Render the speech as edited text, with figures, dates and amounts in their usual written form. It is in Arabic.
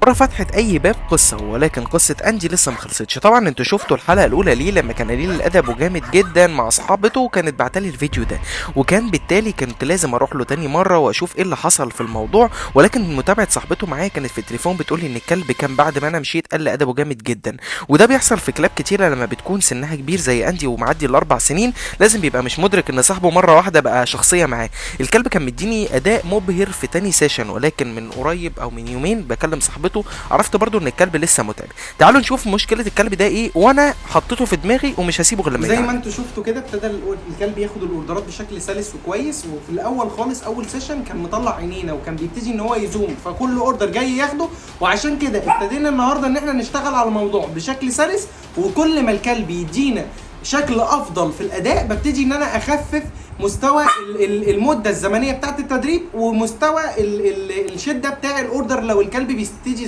ورا فتحة اي باب قصة، ولكن قصة اندي لسه مخلصتش. طبعا انتوا شفتوا الحلقة الاولى ليه لما كان قليل الادب وجامد جدا مع صحابته، وكانت بعتلي الفيديو ده، وكان بالتالي كنت لازم اروح له تاني مرة واشوف ايه اللي حصل في الموضوع. ولكن متابعة صاحبته معايا كانت في التليفون بتقولي ان الكلب كان بعد ما انا مشيت قل ادبه جامد جدا. وده بيحصل في كلاب كتيرة لما بتكون سنها كبير زي اندي ومعدي ال4 سنين، لازم بيبقى مش مدرك ان صاحبه مرة واحدة بقى شخصية معاه. الكلب كان مديني اداء مبهر في تاني سيشن، ولكن من قريب او من يومين بكلم صاحبته عرفت برضو ان الكلب لسه متعب. تعالوا نشوف مشكله الكلب ده ايه، وانا حطيته في دماغي ومش هسيبه غير لما وزي ما يتعلم. انتوا شفتوا كده ابتدى الكلب ياخد الاوردرات بشكل سلس وكويس. وفي الاول خالص اول سيشن كان مطلع عينينا وكان بيبتدي ان هو يزوم، فكل اوردر جاي ياخده. وعشان كده ابتدينا النهارده ان احنا نشتغل على الموضوع بشكل سلس. وكل ما الكلب يدينا شكل افضل في الاداء ببتدي ان انا اخفف مستوى المده الزمنيه بتاعه التدريب، ومستوى الشده بتاع الاوردر لو الكلب بيبتدي